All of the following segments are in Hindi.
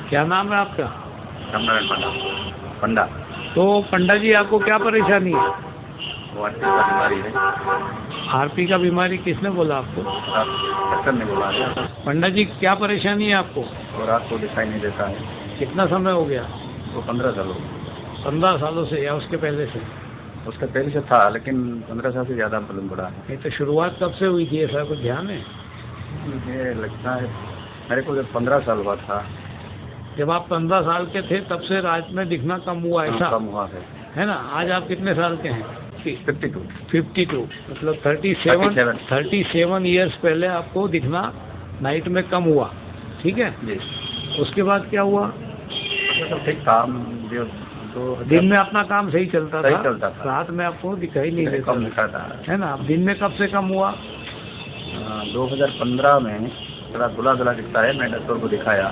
क्या नाम है आपका? रामनारायण पंडा। पंडा। तो पंडा जी आपको क्या परेशानी है? वो आरपी का बीमारी है। आरपी का बीमारी किसने बोला आपको? डॉक्टर ने बोला है। पंडा जी क्या परेशानी है आपको? और रात को दिखाई नहीं देता है। कितना समय हो गया? वो 15 साल हो गए। 15 सालों से या उसके पहले से? उसका पहले से था, लेकिन 15 साल से ज़्यादा प्रॉब्लम पड़ा है। नहीं तो शुरुआत कब से हुई थी, ऐसा कुछ ध्यान है? मुझे लगता है मेरे को जब 15 साल हुआ था। जब आप 15 साल के थे तब से रात में दिखना कम हुआ, ऐसा? कम हुआ है ना। आज आप कितने साल के हैं? 52 मतलब 37 ईयर्स पहले आपको दिखना नाइट में कम हुआ, ठीक है जी। उसके बाद क्या हुआ? तो ठीक काम जो दिन में अपना काम सही चलता था। रात में आपको दिखाई नहीं देता था, है ना। अब दिन में कब से कम हुआ? 2015 में थोड़ा धुला दिखता है। मैं डॉक्टर को दिखाया,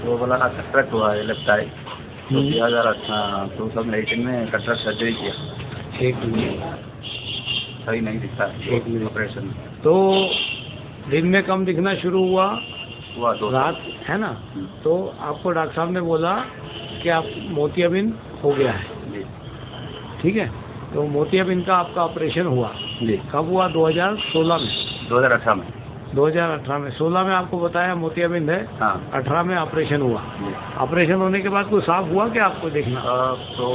वो बोला कटरैक्ट हुआ है लेफ्ट आई। तो 2018 में कटरैक्ट सर्जरी किया। एक मिनट, सही नहीं दिखता है। एक मिनट। ऑपरेशन तो दिन में कम दिखना शुरू हुआ तो रात, है ना। तो आपको डॉक्टर साहब ने बोला कि आप मोतियाबिंद हो गया है जी। ठीक है। तो मोतियाबिंद का आपका ऑपरेशन हुआ जी। कब हुआ? 2016 में? 2018 में। 2018 में। 16 में आपको बताया मोतियाबिंद है। हाँ। 18 में ऑपरेशन हुआ। ऑपरेशन होने के बाद कुछ साफ हुआ क्या आपको देखना? तो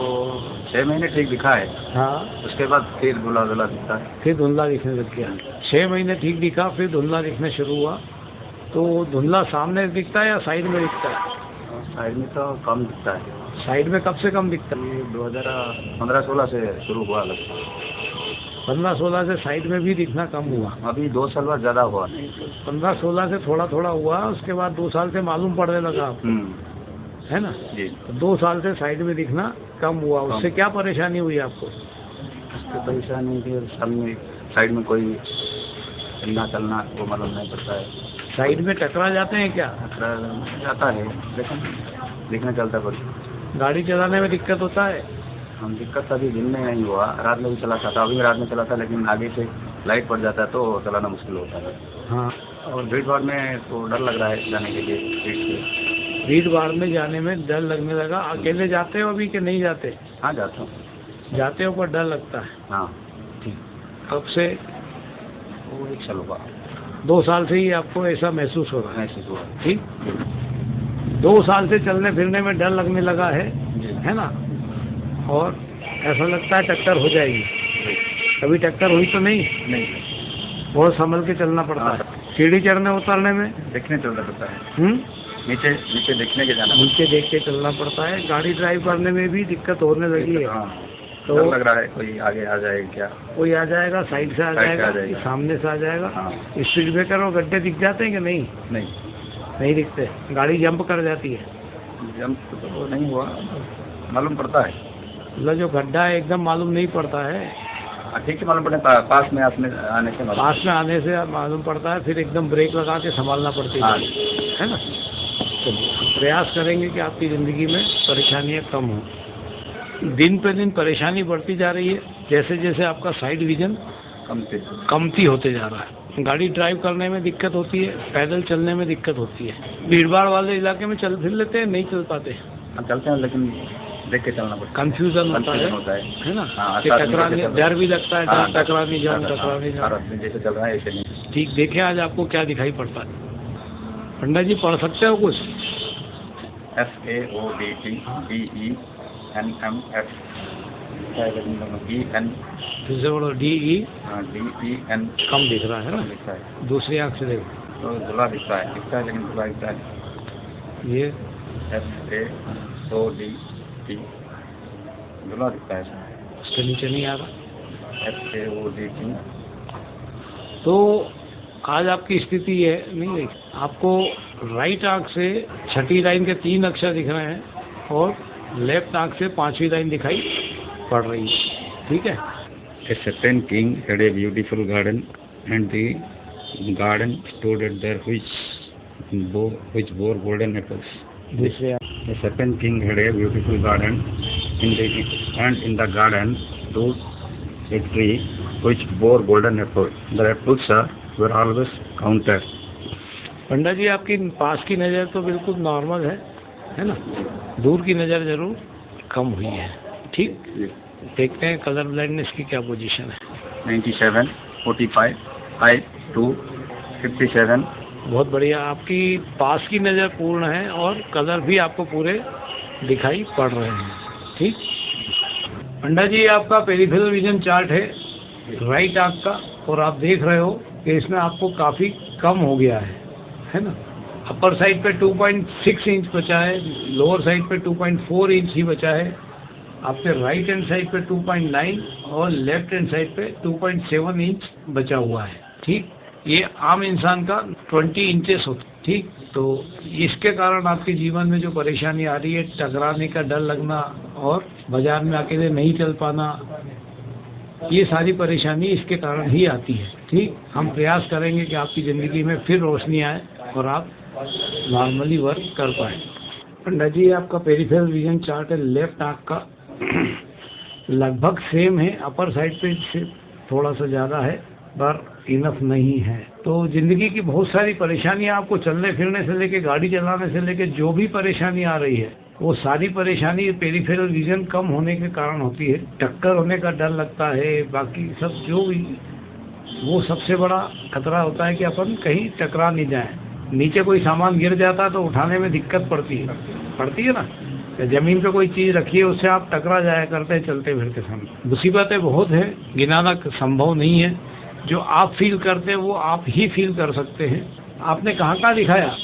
6 महीने ठीक दिखा है। हाँ। उसके बाद फिर धुला दिखता है। फिर धुंधला दिखने लग गया। 6 महीने ठीक दिखा, फिर धुंधला दिखना शुरू हुआ। तो धुंधला सामने दिखता है या साइड में दिखता है? साइड में तो कम दिखता है। साइड में कब से कम दिखता है? 2015-16 से शुरू हुआ। 15-16 से साइड में भी दिखना कम हुआ। अभी 2 साल बाद ज़्यादा हुआ। 15-16 से थोड़ा थोड़ा हुआ, उसके बाद 2 साल से मालूम पड़ने लगा आपको, है ना जी। तो 2 साल से साइड में दिखना कम हुआ। उससे क्या परेशानी हुई आपको? उससे परेशानी थी सामने साइड में कोई चलना वो मालूम नहीं पड़ता है। साइड में टकरा जाते हैं क्या? टकरा जाता है, लेकिन दिखना चलता है। गाड़ी चलाने में दिक्कत होता है? हम दिक्कत अभी दिन में नहीं हुआ, रात में भी चला था। अभी रात में चला था, लेकिन आगे से लाइट पड़ जाता है तो चलाना मुश्किल होता है। हाँ। और भीड़ भाड़ में तो डर लग रहा है जाने के लिए। भीड़ भाड़ में जाने में डर लगने लगा। अकेले जाते हो अभी कि नहीं जाते? हाँ जाता हूँ। जाते हो पर डर लगता है? हाँ। ठीक। कब से? वो 1 साल हुआ। 2 साल से ही आपको ऐसा महसूस हो रहा है? महसूस हुआ। ठीक। 2 साल से चलने फिरने में डर लगने लगा है ना। और ऐसा लगता है टक्कर हो जाएगी। कभी टक्कर हुई तो नहीं? बहुत संभल के चलना पड़ता है। सीढ़ी चढ़ने उतरने में देखने चलना पड़ता है। नीचे देखने के जाना, नीचे देख के चलना पड़ता है। गाड़ी ड्राइव करने में भी दिक्कत होने लगी है। हाँ। तो डर लग रहा है कोई आगे आ जाएगा क्या? कोई आ जाएगा, साइड से आ जाएगा, सामने से आ जाएगा। हाँ। स्पीड ब्रेकर और गड्ढे दिख जाते हैं कि नहीं? नहीं दिखते। गाड़ी जंप कर जाती है? जंप तो नहीं हुआ, मालूम पड़ता है। मतलब जो गड्ढा है एकदम मालूम नहीं पड़ता है? ठीक है, मालूम पड़ता है। पास में आने से मालूम पड़ता है। फिर एकदम ब्रेक लगा के संभालना पड़ती है ना। चलिए, प्रयास करेंगे कि आपकी ज़िंदगी में परेशानियाँ कम हों। दिन पे दिन परेशानी बढ़ती जा रही है, जैसे जैसे आपका साइड विजन कमती होते जा रहा है। गाड़ी ड्राइव करने में दिक्कत होती है, पैदल चलने में दिक्कत होती है। भीड़ भाड़ वाले इलाके में चल फिर लेते हैं, नहीं चल पाते? चलते हैं, लेकिन देख के चलना पड़ता है। कंफ्यूजन होता है ना। टकराने डर भी लगता है, टकरा नहीं जाऊँ। जैसे चल रहा है ऐसे नहीं। ठीक। देखें आज आपको क्या दिखाई पड़ता है। पंडा जी पढ़ सकते हो कुछ? FAODTDENMF फिर से बोलो। DEN कम दिख रहा है ना। दूसरी आँख से देखो तो धुला दिखता है, लेकिन धुला दिखता है। ये FAODT धुला दिखता है। उसके नीचे नहीं आ रहा। FAODT। तो आज आपकी स्थिति है नहीं, आपको राइट आँख से छठी लाइन के 3 अक्षर दिख रहे हैं और लेफ्ट आँख से 5वीं लाइन दिखाई पड़ रही है। ठीक है। A certain king had a beautiful garden, and the garden stood at there which bore golden apples. दूसरे A certain king had a beautiful garden, and in the garden stood a tree which bore golden apples. The apples were always counted. पंडा जी आपकी पास की नज़र तो बिल्कुल नॉर्मल है, है ना, दूर की नज़र जरूर कम हुई है। ठीक, देखते हैं कलर ब्लाइंडनेस की क्या पोजीशन है। 97, 45, 5, 2, 57। बहुत बढ़िया, आपकी पास की नज़र पूर्ण है और कलर भी आपको पूरे दिखाई पड़ रहे हैं। ठीक, पंडा जी आपका पेरिफेरल विजन चार्ट है राइट आंख का, और आप देख रहे हो कि इसमें आपको काफ़ी कम हो गया है ना। अपर साइड पे 2.6 इंच बचा है, लोअर साइड पे 2.4 इंच ही बचा है, आपके राइट हैंड साइड पे 2.9 और लेफ्ट हैंड साइड पे 2.7 इंच बचा हुआ है। ठीक, ये आम इंसान का 20 इंचेस होता है। ठीक, तो इसके कारण आपके जीवन में जो परेशानी आ रही है, टकराने का डर लगना और बाजार में अकेले नहीं चल पाना, ये सारी परेशानी इसके कारण ही आती है। ठीक, हम प्रयास करेंगे कि आपकी ज़िंदगी में फिर रोशनी आए और आप नॉर्मली वर्क कर पाए। पंडा जी आपका पेरिफेरल विजन चार्ट है लेफ्ट आंख का लगभग सेम है, अपर साइड पे से थोड़ा सा ज़्यादा है पर इनफ नहीं है। तो ज़िंदगी की बहुत सारी परेशानियां आपको चलने फिरने से लेके गाड़ी चलाने से लेके जो भी परेशानी आ रही है, वो सारी परेशानी पेरिफेरल विजन कम होने के कारण होती है। टक्कर होने का डर लगता है, बाकी सब जो भी, वो सबसे बड़ा खतरा होता है कि अपन कहीं टकरा नहीं जाए। नीचे कोई सामान गिर जाता है तो उठाने में दिक्कत पड़ती है ना, जमीन पे कोई चीज़ रखी है उससे आप टकरा जाया करते हैं चलते फिरते समय। मुसीबतें बहुत है, गिनाना संभव नहीं है। जो आप फील करते हैं वो आप ही फील कर सकते हैं। आपने कहाँ दिखाया?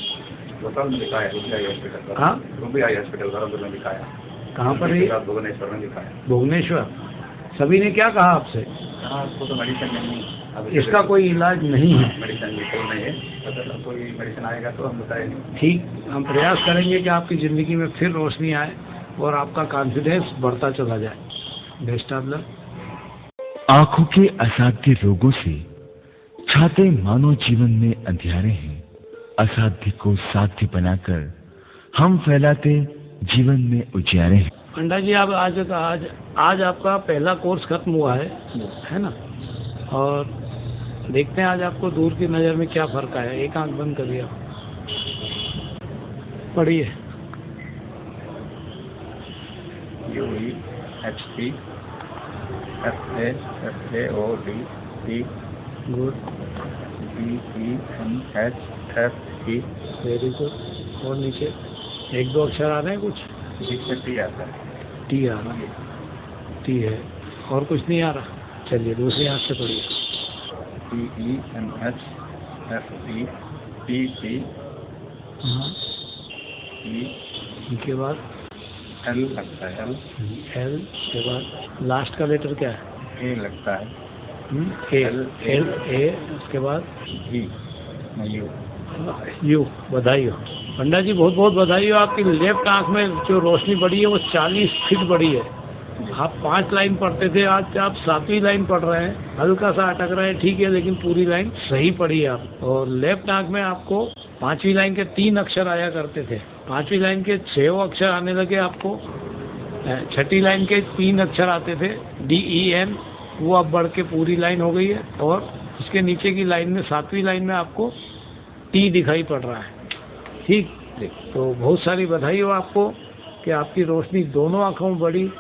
लोकल में दिखाया, हॉस्पिटल। हाँ, हॉस्पिटल धर्मपुर में दिखाया। कहाँ पर है? भुवनेश्वर में दिखाया। भुवनेश्वर। सभी ने क्या कहा आपसे? आपको तो मेडिसिन नहीं, इसका कोई इलाज नहीं है। मेडिसिन नहीं है, अगर कोई मेडिसिन आएगा तो हम बताएंगे। ठीक, हम प्रयास करेंगे कि आपकी ज़िंदगी में फिर रोशनी आए और आपका कॉन्फिडेंस बढ़ता चला जाए। Best of luck. आंखों के असाध्य रोगों से छाते मानव जीवन में अंधियारे हैं। असाध्य को साध्य बनाकर हम फैलाते जीवन में उजियारे हैं। पंडा जी आप आज आपका पहला कोर्स खत्म हुआ है ना, और देखते हैं आज आपको दूर की नज़र में क्या फ़र्क आया। एक आंख बंद करिए, पढ़िए। UEHP FAOD good, BENHFE। Very good. और नीचे एक दो अक्षर आ रहे हैं, कुछ टी आता है। टी आ रहा है, टी है, और कुछ नहीं आ रहा। चलिए दूसरी हाथ से पढ़िए। TENHFE PP। हाँ, के बाद L लगता है। एल के बाद लास्ट का लेटर क्या है? A लगता है। ए, उसके बाद U। यू। बधाई हो पंडा जी, बहुत बहुत बधाई हो। आपकी लेफ्ट आंख में जो रोशनी बढ़ी है वो 40 फीट बढ़ी है। आप 5 लाइन पढ़ते थे, आज आप 7वीं लाइन पढ़ रहे हैं। हल्का सा अटक रहे हैं, ठीक है, लेकिन पूरी लाइन सही पढ़ी है आप। और लेफ्ट आंख में आपको 5वीं लाइन के 3 अक्षर आया करते थे, 5वीं लाइन के 6 अक्षर आने लगे आपको। 6ठी लाइन के 3 अक्षर आते थे DEN, वो अब बढ़ के पूरी लाइन हो गई है। और उसके नीचे की लाइन में 7वीं लाइन में आपको T दिखाई पड़ रहा है। ठीक, तो बहुत सारी बधाई हो आपको कि आपकी रोशनी दोनों आँखों में बढ़ी।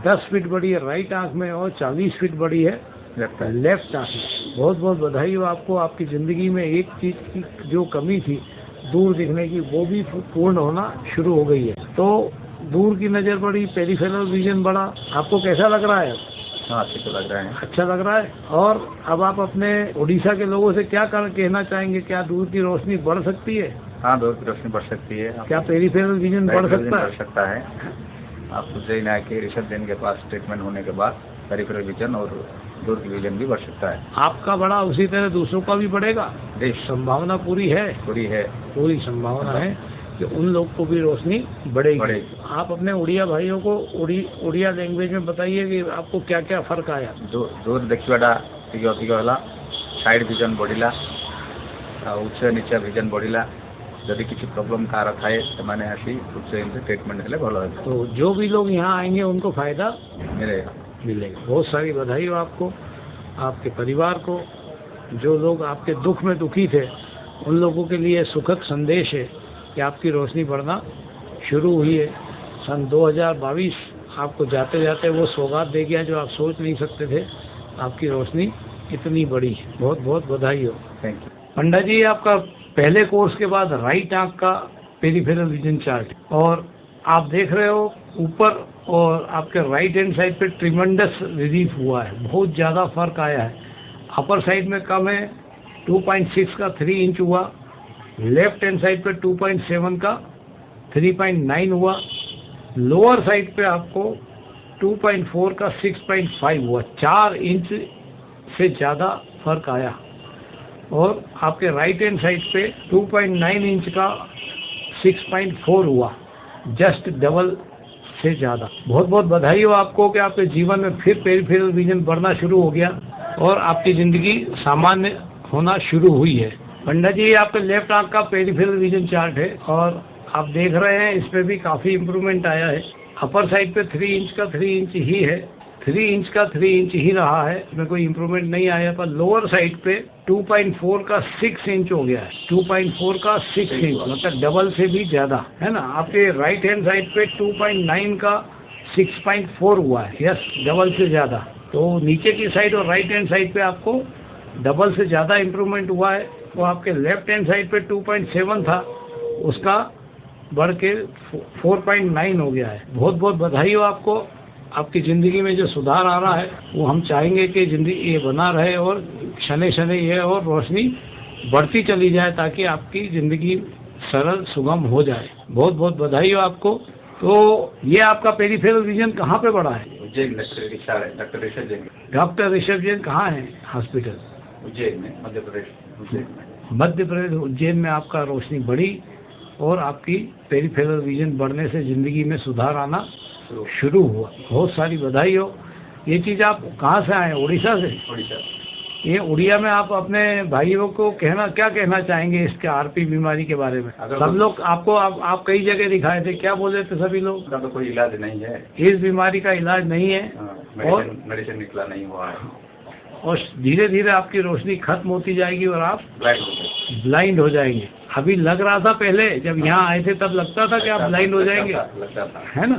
10 फीट बढ़ी है राइट आंख में और 40 फीट बढ़ी है लेफ्ट आंख में। बहुत बहुत बधाई हो आपको। आपकी ज़िंदगी में एक चीज़ की जो कमी थी दूर दिखने की, वो भी पूर्ण होना शुरू हो गई है। तो दूर की नज़र बढ़ी, पेरिफेरल विजन बढ़ा। आपको कैसा लग रहा है? हाँ, अच्छा तो लग रहा है। अच्छा लग रहा है। और अब आप अपने उड़ीसा के लोगों से क्या कहना चाहेंगे? क्या दूर की रोशनी बढ़ सकती है? हाँ, दूर की रोशनी बढ़ सकती है। क्या पेरिफेरल विजन बढ़ सकता है? आप उज्जैन आके ऋषभ जैन के पास ट्रीटमेंट होने के बाद पेरिफेरल विजन और दूर की विजन भी बढ़ सकता है। आपका बढ़ा, उसी तरह दूसरों का भी बढ़ेगा। संभावना पूरी है, पूरी संभावना है कि उन लोग को भी रोशनी बढ़ेगी। आप अपने उड़िया भाइयों को उड़िया लैंग्वेज में बताइए कि आपको क्या क्या फर्क आया। दूर देखा साइड विजन बढ़ला, उच्च नीचे विजन बढ़ला। यदि किसी प्रॉब्लम कार थाए से आसी उच्चैन से ट्रीटमेंट हेले भल। तो जो भी लोग यहाँ आएंगे उनको फायदा मिलेगा। बहुत सारी बधाई हो आपको, आपके परिवार को। जो लोग आपके दुख में दुखी थे उन लोगों के लिए सुखद संदेश है कि आपकी रोशनी बढ़ना शुरू हुई है। सन 2022 आपको जाते जाते वो सौगात दे गया जो आप सोच नहीं सकते थे, आपकी रोशनी इतनी बड़ी। बहुत बहुत बधाई हो। Thank you. पंडा जी, आपका पहले कोर्स के बाद राइट आंख का पेरिफेरल विजन चार्ट, और आप देख रहे हो ऊपर और आपके राइट हैंड साइड पे ट्रिमेंडस रिलीफ हुआ है, बहुत ज़्यादा फर्क आया है। अपर साइड में कम है, 2.6 का 3 इंच हुआ, लेफ्ट हैंड साइड पे 2.7 का 3.9 हुआ, लोअर साइड पे आपको 2.4 का 6.5 हुआ, 4 इंच से ज़्यादा फर्क आया। और आपके राइट हैंड साइड पे 2.9 इंच का 6.4 हुआ, जस्ट डबल से ज़्यादा। बहुत बहुत बधाई हो आपको कि आपके जीवन में फिर पेरिफेरल विजन बढ़ना शुरू हो गया और आपकी ज़िंदगी सामान्य होना शुरू हुई है। पंडा जी, आपके लेफ्ट आंख का पेरिफेरल विजन चार्ट है और आप देख रहे हैं इसमें भी काफ़ी इम्प्रूवमेंट आया है। अपर साइड पे 3 इंच का 3 इंच ही है, 3 इंच का 3 इंच ही रहा है, इसमें कोई इम्प्रूवमेंट नहीं आया। पर लोअर साइड पे 2.4 का 6 इंच हो गया है, 2.4 का 6 इंच, मतलब डबल से भी ज़्यादा, है ना। आपके राइट हैंड साइड पे 2.9 का 6.4 हुआ है, यस, डबल से ज़्यादा। तो नीचे की साइड और राइट हैंड साइड पे आपको डबल से ज़्यादा इम्प्रूवमेंट हुआ है। वो आपके लेफ्ट हैंड साइड पे 2.7 था, उसका बढ़ के 4.9 हो गया है। बहुत बहुत बधाई हो आपको। आपकी ज़िंदगी में जो सुधार आ रहा है वो हम चाहेंगे कि ज़िंदगी ये बना रहे और शनै शनै ये और रोशनी बढ़ती चली जाए ताकि आपकी ज़िंदगी सरल सुगम हो जाए। बहुत बहुत बधाई हो आपको। तो ये आपका पेरिफेरल विजन कहाँ पे बढ़ा है? उज्जैन, डॉक्टर ऋषभ जैन। डॉक्टर ऋषभ जैन कहाँ है हॉस्पिटल? उज्जैन में, मध्य प्रदेश उज्जैन में। मध्य प्रदेश उज्जैन में आपका रोशनी बढ़ी और आपकी पेरिफेरल विजन बढ़ने से ज़िंदगी में सुधार आना शुरू हुआ। बहुत सारी बधाई हो। ये चीज़ आप कहाँ से आए? उड़ीसा से? उड़ीसा। ये उड़िया में आप अपने भाइयों को क्या कहना चाहेंगे इसके आरपी बीमारी के बारे में? सब लोग आपको आप कई जगह दिखाए थे, क्या बोल रहे थे सभी लोग? इसका तो कोई इलाज नहीं है, इस बीमारी का इलाज नहीं है, और मेडिसिन निकला नहीं हुआ है, और धीरे धीरे आपकी रोशनी खत्म होती जाएगी और आप ब्लाइंड हो जाएंगे। अभी लग रहा था पहले जब यहाँ आए थे तब लगता था कि आप ब्लाइंड हो जाएंगे, लगता था, है ना,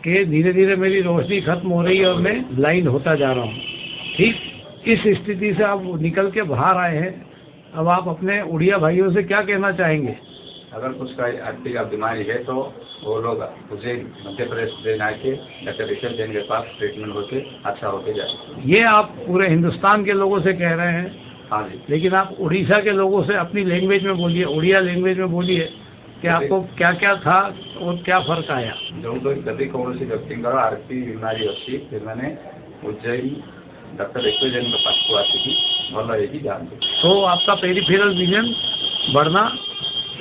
कि धीरे धीरे मेरी रोशनी खत्म हो रही है और मैं ब्लाइंड होता जा रहा हूँ। ठीक इस स्थिति से आप निकल के बाहर आए हैं। अब आप अपने उड़िया भाइयों से क्या कहना चाहेंगे? अगर कुछ का आर्थिक बीमारी है तो वो लोग उज्जैन, मध्य प्रदेश उज्जैन आके डॉक्टर ऋषभ जैन के पास ट्रीटमेंट होके अच्छा होके जाए। ये आप पूरे हिंदुस्तान के लोगों से कह रहे हैं? हाँ जी। लेकिन आप उड़ीसा के लोगों से अपनी लैंग्वेज में बोलिए, उड़िया लैंग्वेज में बोलिए कि आपको क्या क्या था और क्या फर्क आया। जो कभी कौन सी व्यक्ति आर्थिक बीमारी अच्छी फिर मैंने उज्जैन डॉक्टर ऋषभ जैन के पास को आती भल है जानते। तो आपका पेरिफेरल विजन बढ़ना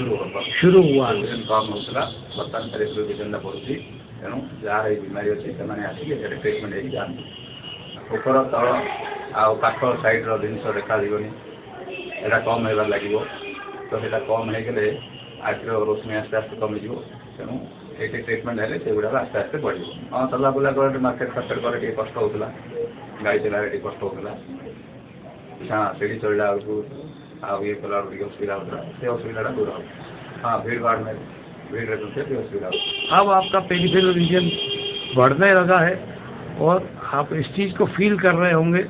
शुरू हुआ। कम होता बर्तमान पेरिफेरल विजन पड़ुଛି तेणु जार ये बीमारी अच्छी से ट्रिटमेंट है जानते। ऊपर तल आउ पाख साइड जिनस देखा यहाँ कम होबार लगे तो यहाँ कम होगले आखिर रोशनी आस्ते आस्ते कमिज तेणु ये ट्रिटमेंट है से गुड़ा आस्ते आस्ते बढ़। हाँ चला बुला कर मार्केट फार्केट कर कष्ट होता, गाड़ी चलार कष्ट होता, हाँ सीढ़ी चढ़ला बेलू आउ ये कला असुविधा होता से असुविधा दूर हो। हाँ भीड़ भाड़ में भीड़ रहते थे असुविधा होती। अब आपका पेरिफेरल विजन बढ़ने लगा है और आप इस चीज़ को फील कर रहे होंगे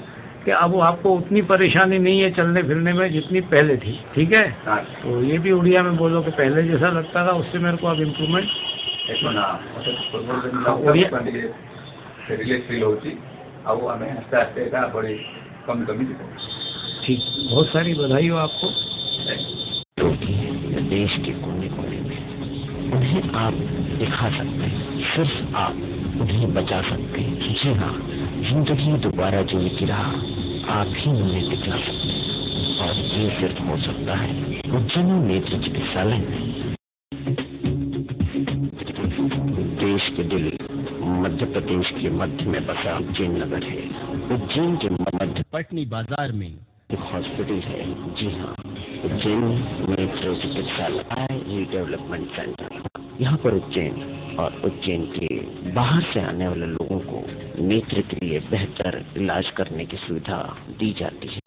कि अब आपको उतनी परेशानी नहीं है चलने फिरने में जितनी पहले थी। ठीक है, तो ये भी उड़िया में बोलो कि पहले जैसा लगता था उससे मेरे को अब इम्प्रूवमेंट रिलैक्स फील होती अब आम आस्ते आस्ते बड़ी कमी कमी। ठीक, बहुत सारी बधाई हो आपको। देश के कोने कोने में उन्हें आप दिखा सकते हैं, सिर्फ आप उन्हें बचा सकते हैं। जी हाँ, जिंदगी दोबारा जीने की राह आप ही उन्हें दिखला सकते हैं और ये सिर्फ हो सकता है उज्जैन नेत्र चिकित्सालय में। देश के दिल मध्य प्रदेश के मध्य में बसा उज्जैन नगर है। उज्जैन के मध्य पटनी बाजार में एक हॉस्पिटल है। जी हाँ, उज्जैन नेत्र चिकित्सालय रीडेवलपमेंट सेंटर। यहाँ पर उज्जैन और उज्जैन के बाहर से आने वाले लोगों को नेत्र के लिए बेहतर इलाज करने की सुविधा दी जाती है।